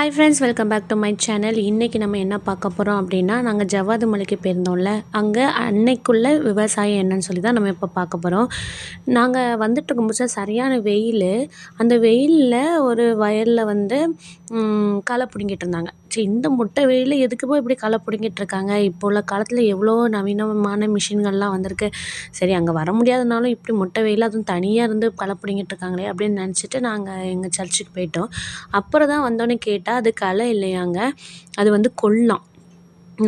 Hi friends, welcome back to my channel. இன்றைக்கி நம்ம என்ன பார்க்க போகிறோம் அப்படின்னா, நாங்கள் ஜவ்வாது மலைக்கு போயிருந்தோம்ல, அங்கே அன்னைக்குள்ள விவசாயம் என்னன்னு சொல்லி தான் நம்ம இப்போ பார்க்க போகிறோம். நாங்கள் வந்துட்டு இருக்கும்போது சரியான வெயில். அந்த வெயிலில் ஒரு வயலில் வந்து களை பிடுங்கிட்டு இருந்தாங்க. சரி, இந்த முட்டை வெயில் எதுக்கு போய் இப்படி களை பிடுங்கிட்டு இருக்காங்க? இப்போ உள்ள காலத்தில் எவ்வளோ நவீனமான மிஷின்கள்லாம் வந்திருக்கு. சரி, அங்கே வர முடியாதனாலும் இப்படி முட்டை வெயில் அதுவும் தனியாக இருந்து களை பிடுங்கிட்டு இருக்காங்களே அப்படின்னு நினச்சிட்டு நாங்கள் எங்கள் சர்ச்சுக்கு போயிட்டோம். அப்புறம் தான் வந்தோடனே கேட்டால் அது களை இல்லையாங்க, அது வந்து கொல்லம்.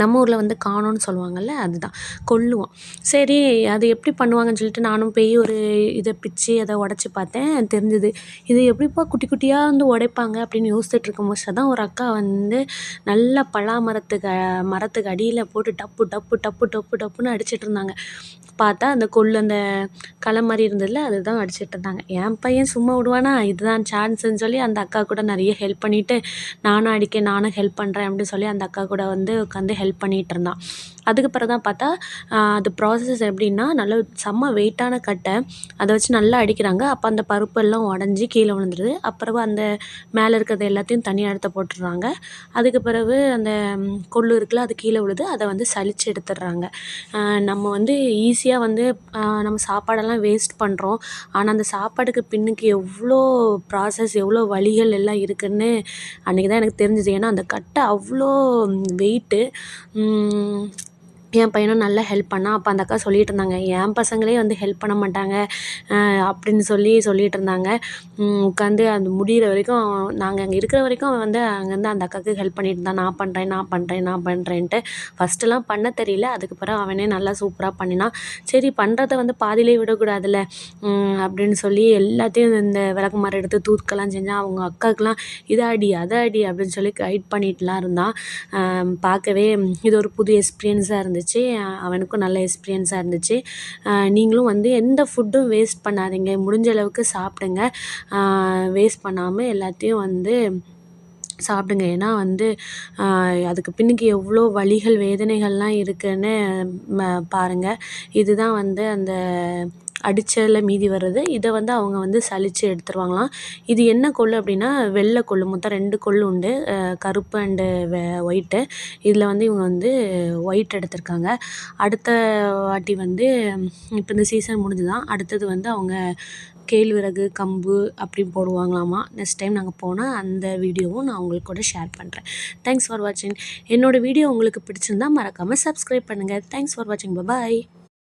நம்ம ஊரில் வந்து காணோன்னு சொல்லுவாங்கள்ல, அதுதான் கொல்லுவோம். சரி, அது எப்படி பண்ணுவாங்கன்னு சொல்லிட்டு நானும் போய் ஒரு இதை பிச்சு அதை உடச்சி பார்த்தேன். தெரிஞ்சுது இது எப்படிப்பா குட்டி குட்டியாக வந்து உடைப்பாங்க அப்படின்னு யோசிச்சுட்டு இருக்கும்போது தான் ஒரு அக்கா வந்து நல்லா மரத்துக்கு அடியில் போட்டு டப்பு டப்பு டப்பு டப்பு டப்புன்னு அடிச்சிட்டு இருந்தாங்க. பார்த்தா அந்த அந்த களை மாதிரி இருந்ததில்ல, அதுதான் அடிச்சிட்டு இருந்தாங்க. என் பையன் சும்மா விடுவானா, இதுதான் சான்ஸுன்னு சொல்லி அந்த அக்கா கூட நிறைய ஹெல்ப் பண்ணிவிட்டு, நானும் ஹெல்ப் பண்ணுறேன் அப்படின்னு சொல்லி அந்த அக்கா கூட வந்து உட்காந்து ஹெல்ப் பண்ணிகிட்டு இருந்தான். அதுக்கு பிறகு தான் பார்த்தா அது ப்ராசஸ் எப்படின்னா, நல்ல செம்ம வெயிட்டான கட்டை, அதை வச்சு நல்லா அடிக்கிறாங்க. அப்போ அந்த பருப்பெல்லாம் உடஞ்சி கீழே விழுந்துருது. அப்புறம் அந்த மேலே இருக்கிறது எல்லாத்தையும் தனியாக எடுத்து போட்டுடுறாங்க. அதுக்கு பிறகு அந்த கொள்ளு இருக்குல்ல, அது கீழே விழுது. அதை வந்து சலிச்சு எடுத்துடுறாங்க. நம்ம வந்து ஈஸியாக வந்து நம்ம சாப்பாடெல்லாம் வேஸ்ட் பண்ணுறோம். ஆனால் அந்த சாப்பாடுக்கு பின்னுக்கு எவ்வளோ ப்ராசஸ், எவ்வளோ வழிகள் எல்லாம் இருக்குதுன்னு அன்றைக்கி தான் எனக்கு தெரிஞ்சுது. ஏன்னா அந்த கட்டை அவ்வளோ வெயிட்டு. என் பையனும் நல்லா ஹெல்ப் பண்ணான். அப்போ அந்த அக்கா சொல்லிகிட்டு இருந்தாங்க, என் பசங்களே வந்து ஹெல்ப் பண்ண மாட்டாங்க அப்படின்னு சொல்லிகிட்டு இருந்தாங்க. உட்காந்து அந்த முடிகிற வரைக்கும், நாங்கள் அங்கே இருக்கிற வரைக்கும் அவன் வந்து அங்கேருந்து அந்த அக்காவுக்கு ஹெல்ப் பண்ணிட்டு இருந்தான். நான் பண்ணுறேன்ட்டு. ஃபஸ்ட்டெல்லாம் பண்ண தெரியல. அதுக்கு பிறகு அவனே நல்லா சூப்பராக பண்ணினான். சரி, பண்ணுறத வந்து பாதியிலே விடக்கூடாதுல்ல அப்படின்னு சொல்லி எல்லாத்தையும் இந்த விளக்குமாறு எடுத்து தூக்கெல்லாம் செஞ்சான். அவங்க அக்காவுக்குலாம் இதை அடி அதை அடி அப்படின்னு சொல்லி கைட் பண்ணிட்டுலாம் இருந்தான். பார்க்கவே இது ஒரு புது எக்ஸ்பீரியன்ஸாக இருந்துச்சு. அவனுக்கும் நல்ல எக்ஸ்பீரியன்ஸாக இருந்துச்சு. நீங்களும் வந்து எந்த ஃபுட்டும் வேஸ்ட் பண்ணாதீங்க. முடிஞ்ச அளவுக்கு சாப்பிடுங்க. வேஸ்ட் பண்ணாமல் எல்லாத்தையும் வந்து சாப்பிடுங்க. ஏன்னா வந்து அதுக்கு பின்னுக்கு எவ்வளோ வலிகள் வேதனைகள்லாம் இருக்குதுன்னு பாருங்கள். இதுதான் வந்து அந்த அடித்ததில் மீதி வர்றது. இதை வந்து அவங்க வந்து சலித்து எடுத்துருவாங்களாம். இது என்ன கொள்ளு அப்படின்னா, வெள்ளை கொள்ளு. மொத்தம் 2 கொள்ளு உண்டு, கருப்பு அண்டு ஒயிட்டு. இதில் வந்து இவங்க வந்து ஒயிட் எடுத்திருக்காங்க. அடுத்த வாட்டி வந்து இப்போ இந்த சீசன் முடிஞ்சுதான், அடுத்தது வந்து அவங்க கேழ்வரகு, கம்பு அப்படி போடுவாங்களாமா. நெக்ஸ்ட் டைம் நாங்கள் போனால் அந்த வீடியோவும் நான் உங்களுக்கு கூட ஷேர் பண்ணுறேன். தேங்க்ஸ் ஃபார் வாட்சிங். என்னோடய வீடியோ உங்களுக்கு பிடிச்சிருந்தா மறக்காமல் சப்ஸ்கிரைப் பண்ணுங்கள். தேங்க்ஸ் ஃபார் வாட்சிங். பாய்.